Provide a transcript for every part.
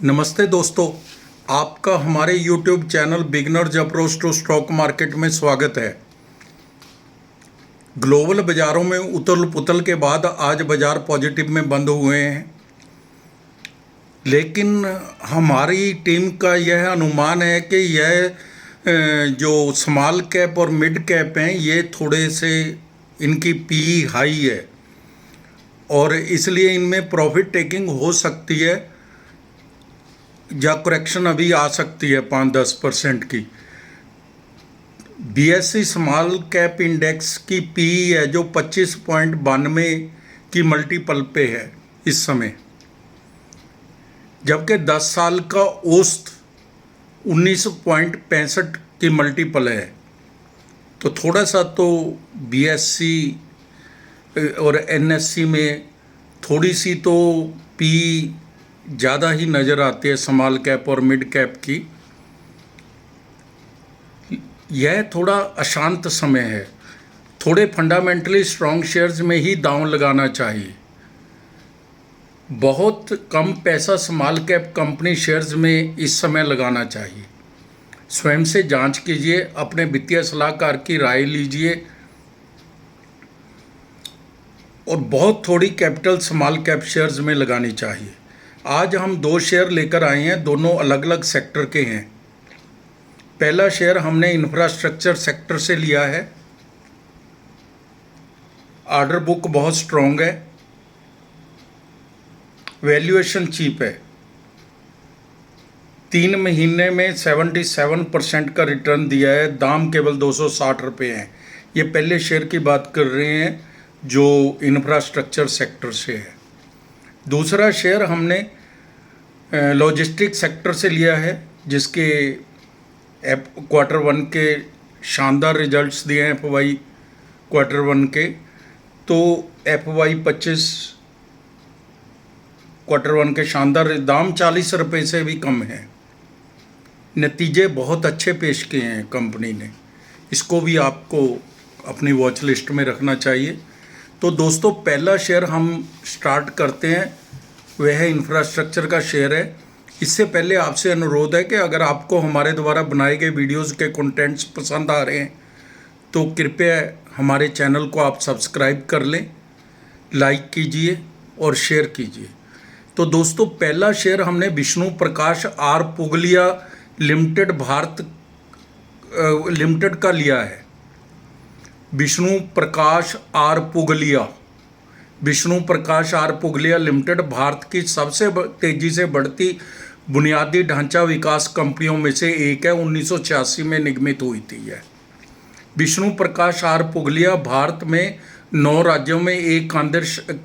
नमस्ते दोस्तों, आपका हमारे YouTube channel beginners approach to stock market में स्वागत है। ग्लोबल बाज़ारों में उथल पुथल के बाद आज बाज़ार पॉजिटिव में बंद हुए हैं, लेकिन हमारी टीम का यह अनुमान है कि यह जो स्मॉल कैप और मिड कैप हैं ये थोड़े से इनकी पी हाई है और इसलिए इनमें प्रॉफिट टेकिंग हो सकती है या करेक्शन अभी आ सकती है 5-10% की। BSE स्मॉल कैप इंडेक्स की पी है जो 25.92 की मल्टीपल पे है इस समय, जबकि 10 साल का औसत 19.65 की मल्टीपल है। तो थोड़ा सा तो BSE और NSE में थोड़ी सी तो पी ज़्यादा ही नज़र आती है स्मॉल कैप और मिड कैप की। यह थोड़ा अशांत समय है, थोड़े फंडामेंटली स्ट्रॉन्ग शेयर्स में ही दांव लगाना चाहिए। बहुत कम पैसा स्मॉल कैप कंपनी शेयर्स में इस समय लगाना चाहिए। स्वयं से जांच कीजिए, अपने वित्तीय सलाहकार की राय लीजिए और बहुत थोड़ी कैपिटल स्मॉल कैप शेयर्स में लगानी चाहिए। आज हम 2 शेयर लेकर आए हैं, दोनों अलग अलग सेक्टर के हैं। पहला शेयर हमने इंफ्रास्ट्रक्चर सेक्टर से लिया है। ऑर्डर बुक बहुत स्ट्रॉन्ग है, वैल्यूएशन चीप है। 3 महीने में 77% का रिटर्न दिया है, दाम केवल 260 रुपये हैं। ये पहले शेयर की बात कर रहे हैं जो इंफ्रास्ट्रक्चर सेक्टर से है। दूसरा शेयर हमने लॉजिस्टिक सेक्टर से लिया है, जिसके Q1 के शानदार रिजल्ट्स दिए हैं FY Q1 के। तो FY 25 Q1 के शानदार दाम 40 रुपये से भी कम है। नतीजे बहुत अच्छे पेश किए हैं कंपनी ने, इसको भी आपको अपनी वॉच लिस्ट में रखना चाहिए। तो दोस्तों, पहला शेयर हम स्टार्ट करते हैं, वह है इंफ्रास्ट्रक्चर का शेयर है। इससे पहले आपसे अनुरोध है कि अगर आपको हमारे द्वारा बनाए गए वीडियोस के कंटेंट्स पसंद आ रहे हैं तो कृपया हमारे चैनल को आप सब्सक्राइब कर लें, लाइक कीजिए और शेयर कीजिए। तो दोस्तों, पहला शेयर हमने Vishnu Prakash R Pugalia limited Bharat limited का लिया है। विष्णु प्रकाश आर पुगलिया लिमिटेड भारत की सबसे तेजी से बढ़ती बुनियादी ढांचा विकास कंपनियों में से एक है। 1986 में निगमित हुई थी यह। विष्णु प्रकाश आर पुगलिया भारत में 9 राज्यों में एक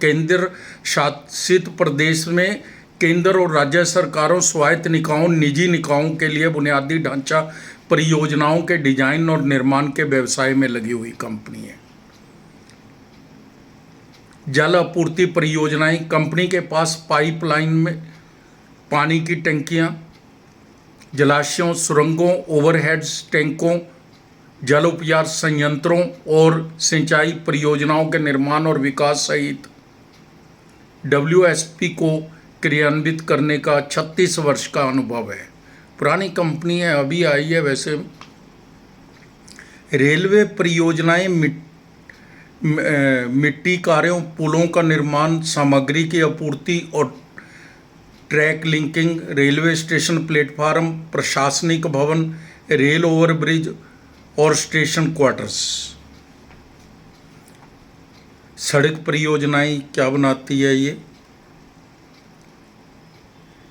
केंद्र शासित प्रदेश में केंद्र और राज्य सरकारों, स्वायत्त निकायों, निजी निकायों के लिए बुनियादी ढांचा परियोजनाओं के डिजाइन और निर्माण के व्यवसाय में लगी हुई कंपनी है। जल आपूर्ति परियोजनाएं, कंपनी के पास पाइपलाइन में पानी की टंकियां, जलाशयों, सुरंगों, ओवरहेड्स टैंकों, जल उपचार संयंत्रों और सिंचाई परियोजनाओं के निर्माण और विकास सहित WSP को क्रियान्वित करने का 36 वर्ष का अनुभव है। पुरानी कंपनी है, अभी आई है वैसे। रेलवे परियोजनाएं, मिट्टी कार्यों, पुलों का निर्माण, सामग्री की आपूर्ति और track linking, railway station platform, प्रशासनिक भवन, रेल ओवरब्रिज और स्टेशन क्वार्टर्स। सड़क परियोजनाएं क्या बनाती है ये?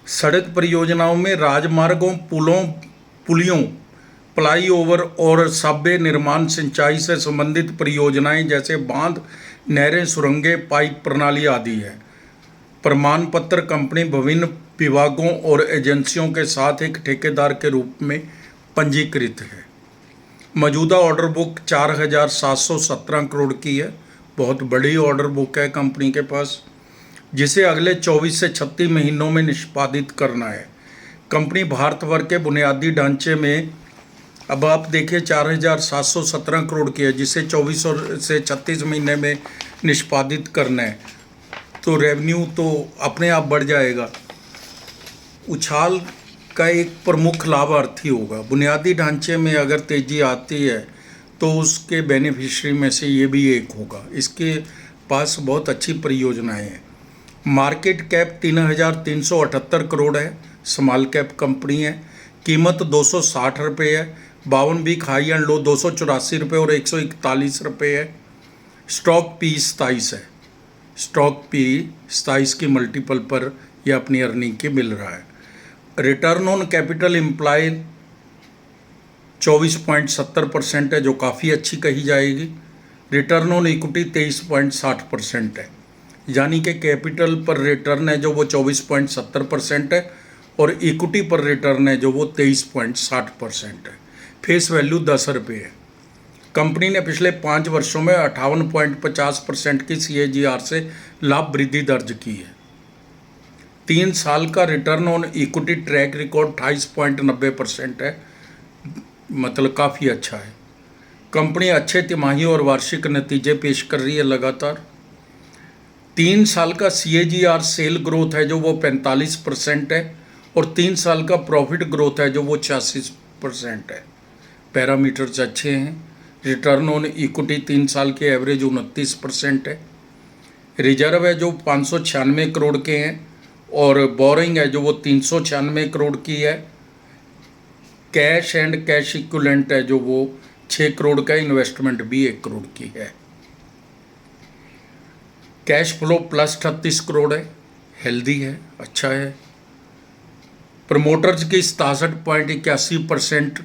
सड़क परियोजनाओं में राजमार्गों, पुलियों, फ्लाईओवर और सबवे निर्माण, सिंचाई से संबंधित परियोजनाएं जैसे बांध, नहरें, सुरंगें, पाइप प्रणाली आदि है। प्रमाण पत्र, कंपनी विभिन्न विभागों और एजेंसियों के साथ एक ठेकेदार के रूप में पंजीकृत है। मौजूदा ऑर्डर बुक 4,717 करोड़ की है। बहुत बड़ी ऑर्डर बुक है कंपनी के पास, जिसे अगले 24 से 36 महीनों में निष्पादित करना है। कंपनी भारत भर के बुनियादी ढांचे में, अब आप देखिए 4,717 करोड़ की है, जिसे 24 से 36 महीने में निष्पादित करना है, तो रेवेन्यू तो अपने आप बढ़ जाएगा। उछाल का एक प्रमुख लाभार्थी होगा। बुनियादी ढांचे में अगर तेज़ी आती है तो उसके बेनिफिशियरी में से ये भी एक होगा। इसके पास बहुत अच्छी परियोजनाएं हैं। मार्केट कैप 3,378 करोड़ है। स्मॉल कैप कंपनी है। कीमत 260 रुपये है। 52 वीक हाई एंड लो 284 रुपये और 141 रुपये है। स्टॉक पी 27 है। स्टॉक पी 27 की मल्टीपल पर यह अपनी अर्निंग के मिल रहा है। रिटर्न ऑन कैपिटल एम्प्लॉय 24.70% है, जो काफ़ी अच्छी कही जाएगी। रिटर्न ऑन इक्विटी 23.60% है, यानी कि कैपिटल पर रिटर्न है जो वो 24.70% है और इक्विटी पर रिटर्न है जो वो 23.60% है। फेस वैल्यू 10 रुपये है। कंपनी ने पिछले 5 वर्षों में 58.50% की CAGR से लाभ वृद्धि दर्ज की है। 3 साल का return on equity track record 28.90% है, मतलब काफ़ी अच्छा है। कंपनी अच्छे तिमाही और वार्षिक नतीजे पेश कर रही है लगातार। 3 साल का CAGR सेल ग्रोथ है जो वो 45% है और 3 साल का प्रॉफिट ग्रोथ है जो वो 86% है। पैरामीटर्स अच्छे हैं। रिटर्न ऑन इक्विटी 3 साल के एवरेज 29% है। रिजर्व है जो 596 करोड़ के हैं और बोरिंग है जो वो 396 करोड़ की है। कैश एंड कैश इक्विवेलेंट है जो वो 6 करोड़ का, इन्वेस्टमेंट भी 1 करोड़ की है। कैश फ्लो प्लस 38 करोड़ है, हेल्दी है, अच्छा है। प्रमोटर्स की 67.81%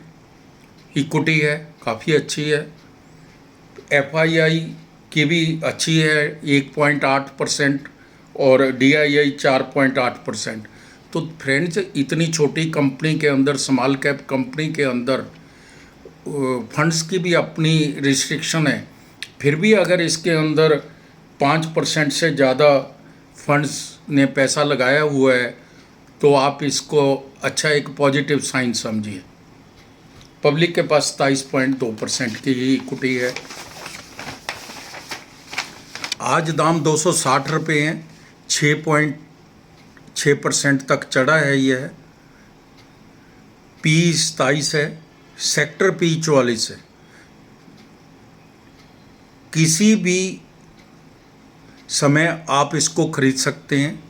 इक्विटी है, काफ़ी अच्छी है। FII की भी अच्छी है 1.8% और DII 4.8%। तो फ्रेंड्स, इतनी छोटी कंपनी के अंदर, स्मॉल कैप कंपनी के अंदर फंड्स की भी अपनी रिस्ट्रिक्शन है, फिर भी अगर इसके अंदर 5% से ज़्यादा फंड्स ने पैसा लगाया हुआ है तो आप इसको अच्छा एक पॉजिटिव साइन समझिए। पब्लिक के पास 27.2% की ही इक्विटी है। आज दाम 260 रुपये हैं, 6.6% तक चढ़ा है। यह P 27 है, सेक्टर P 44 है। किसी भी समय आप इसको खरीद सकते हैं।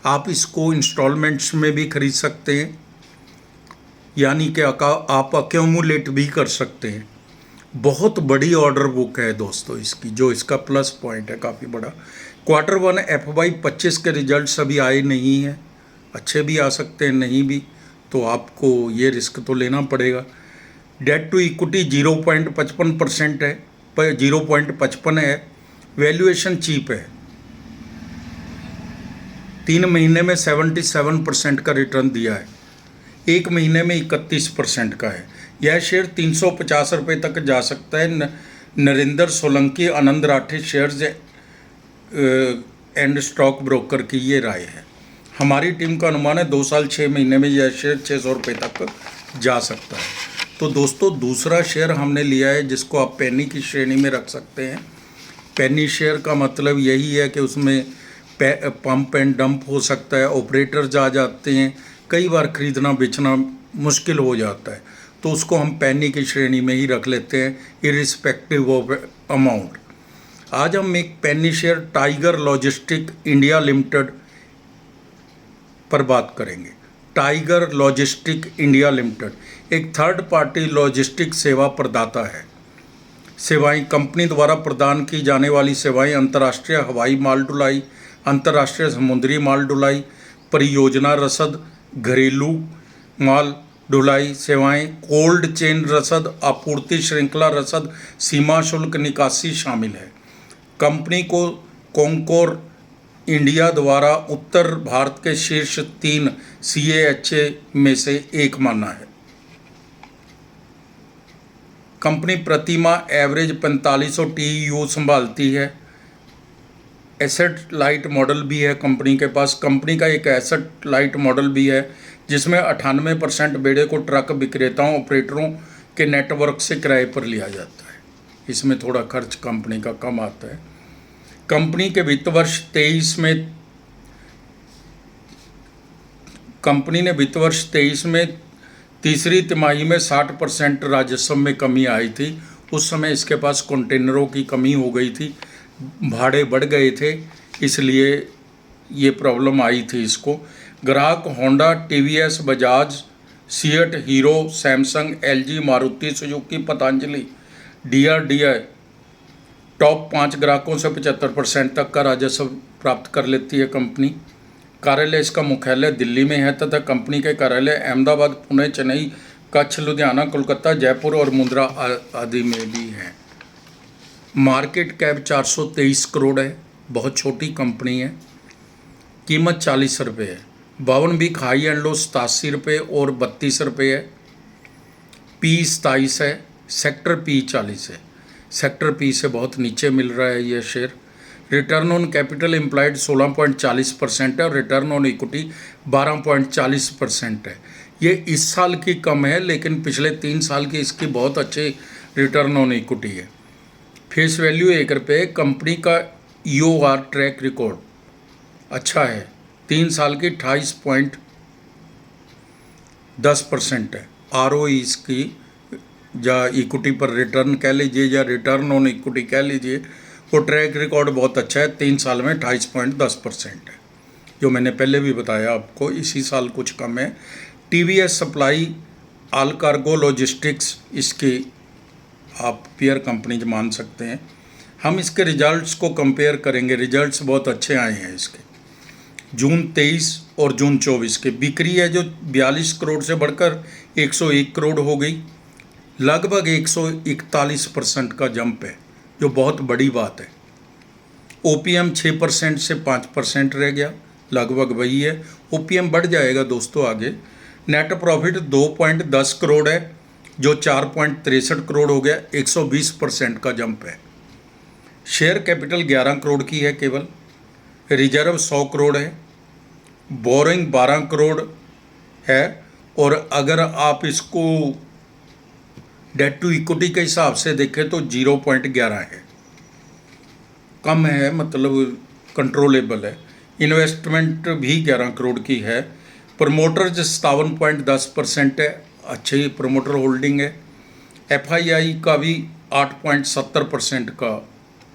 आप इसको इंस्टॉलमेंट्स में भी खरीद सकते हैं, यानी कि आप अक्यूमुलेट भी कर सकते हैं। बहुत बड़ी ऑर्डर बुक है दोस्तों इसकी, जो इसका प्लस पॉइंट है, काफ़ी बड़ा। Q1 FY 25 के रिजल्ट्स अभी आए नहीं हैं, अच्छे भी आ सकते हैं, नहीं भी, तो आपको ये रिस्क तो लेना पड़ेगा। डेट टू इक्विटी 0.55% है, 0.55 है। वैल्यूएशन चीप है। 3 महीने में 77% का रिटर्न दिया है, 1 महीने में 31% का है। यह शेयर 350 रुपये तक जा सकता है। Narendra Solanki, Anand Rathi shares and stock broker की ये राय है। हमारी टीम का अनुमान है 2 साल 6 महीने में यह शेयर 600 रुपये तक जा सकता है। तो दोस्तों, दूसरा शेयर हमने लिया है जिसको आप पेनी की श्रेणी में रख सकते हैं। पेनी शेयर का मतलब यही है कि उसमें पंप एंड डंप हो सकता है, ऑपरेटर्स आ जाते हैं, कई बार खरीदना बेचना मुश्किल हो जाता है, तो उसको हम पेनी की श्रेणी में ही रख लेते हैं, इरिस्पेक्टिव ऑफ अमाउंट। आज हम एक पेनी share tiger logistic India limited पर बात करेंगे। टाइगर लॉजिस्टिक इंडिया लिमिटेड एक थर्ड पार्टी लॉजिस्टिक सेवा प्रदाता है। सेवाएं कंपनी द्वारा प्रदान की जाने वाली सेवाएं अंतर्राष्ट्रीय हवाई माल ढुलाई, अंतर्राष्ट्रीय समुद्री माल ढुलाई, परियोजना रसद, घरेलू माल ढुलाई सेवाएं, कोल्ड चेन रसद, आपूर्ति श्रृंखला रसद, सीमा शुल्क निकासी शामिल है। कंपनी को कॉन्कोर इंडिया द्वारा उत्तर भारत के शीर्ष 3 CAHA में से एक माना है। कंपनी प्रति माह एवरेज 4500 TEU संभालती है। एसेट लाइट मॉडल भी है कंपनी के पास। कंपनी का एक एसेट लाइट मॉडल भी है जिसमें 98% बेड़े को ट्रक विक्रेताओं ऑपरेटरों के नेटवर्क से किराए पर लिया जाता है। इसमें थोड़ा खर्च कंपनी का कम आता है। कंपनी के वित्त वर्ष 23 में कंपनी ने वित्त वर्ष 23 में तीसरी तिमाही में 60% राजस्व में कमी आई थी। उस समय इसके पास कंटेनरों की कमी हो गई थी, भाड़े बढ़ गए थे, इसलिए ये प्रॉब्लम आई थी इसको। ग्राहक Honda, TVS, Bajaj, CEAT, Hero, Samsung, LG, Maruti Suzuki, Patanjali, DRDI top 5 ग्राहकों से 75% तक का राजस्व प्राप्त कर लेती है कंपनी। कार्यालय इसका मुख्यालय दिल्ली में है तथा कंपनी के कार्यालय अहमदाबाद, पुणे, चेन्नई, कच्छ, लुधियाना, कोलकाता, जयपुर और मुंद्रा आदि में भी है। मार्केट कैप 423 करोड़ है, बहुत छोटी कंपनी है। कीमत 40 रुपये है। 52 वीक हाई एंड लो 87 रुपये और 32 रुपये है। पी 27 है, सेक्टर पी 40 है। सेक्टर पी से बहुत नीचे मिल रहा है यह share. Return on capital employed 16.40% है और रिटर्न ऑन इक्विटी 12.40% है। ये इस साल की कम है, लेकिन पिछले 3 साल की इसकी बहुत अच्छी रिटर्न ऑन इक्विटी है। फेस वैल्यू 1 रुपये। कंपनी का EOR ट्रैक रिकॉर्ड अच्छा है, 3 साल की 28.10% है। ROE इसकी या इक्विटी पर रिटर्न कह लीजिए या रिटर्न ऑन इक्विटी कह लीजिए, वो ट्रैक रिकॉर्ड बहुत अच्छा है, 3 साल में 28.10% है, जो मैंने पहले भी बताया आपको। इसी साल कुछ कम है। TVS supply, all cargo logistics इसकी आप पेयर कंपनीज मान सकते हैं। हम इसके रिजल्ट्स को कंपेयर करेंगे। रिजल्ट्स बहुत अच्छे आए हैं इसके। जून 23 और जून 24 के बिक्री है जो 42 करोड़ से बढ़कर 101 करोड़ हो गई, लगभग 141% का जंप है, जो बहुत बड़ी बात है। OPM 6% से 5% रह गया, लगभग वही है। OPM बढ़ जाएगा दोस्तों आगे। नेट प्रॉफिट 2.10 करोड़ है, जो 4.63 करोड़ हो गया, 120% का जंप है। शेयर कैपिटल 11 करोड़ की है केवल। रिजर्व 100 करोड़ है। बोरिंग 12 करोड़ है, और अगर आप इसको डेट टू इक्विटी के हिसाब से देखें तो 0.11 है, कम है, मतलब कंट्रोलेबल है। इन्वेस्टमेंट भी 11 करोड़ की है। प्रमोटर्स 57.10% है, अच्छी प्रमोटर होल्डिंग है। FII का भी 8.70% का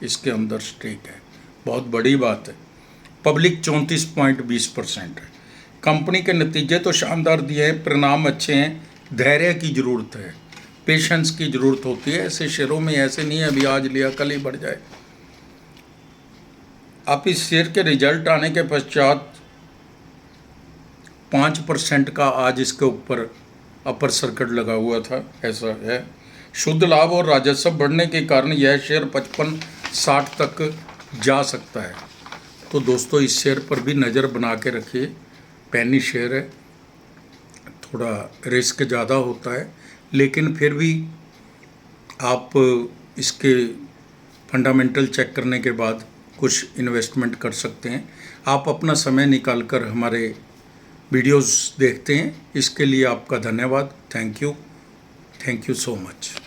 इसके अंदर स्टेक है, बहुत बड़ी बात है। पब्लिक 34.20% है। कंपनी के नतीजे तो शानदार दिए हैं, परिणाम अच्छे हैं। धैर्य की ज़रूरत है, पेशेंस की ज़रूरत होती है ऐसे शेयरों में। ऐसे नहीं है अभी आज लिया कल ही बढ़ जाए। आप इस शेयर के रिजल्ट आने के पश्चात 5% का आज इसके ऊपर अपर सर्किट लगा हुआ था, ऐसा है। शुद्ध लाभ और राजस्व बढ़ने के कारण यह शेयर 55-60 तक जा सकता है। तो दोस्तों इस शेयर पर भी नज़र बना के रखिए। पैनी शेयर है, थोड़ा रिस्क ज़्यादा होता है, लेकिन फिर भी आप इसके फंडामेंटल चेक करने के बाद कुछ इन्वेस्टमेंट कर सकते हैं। आप अपना समय निकाल कर हमारे वीडियोस देखते हैं, इसके लिए आपका धन्यवाद। Thank you so much.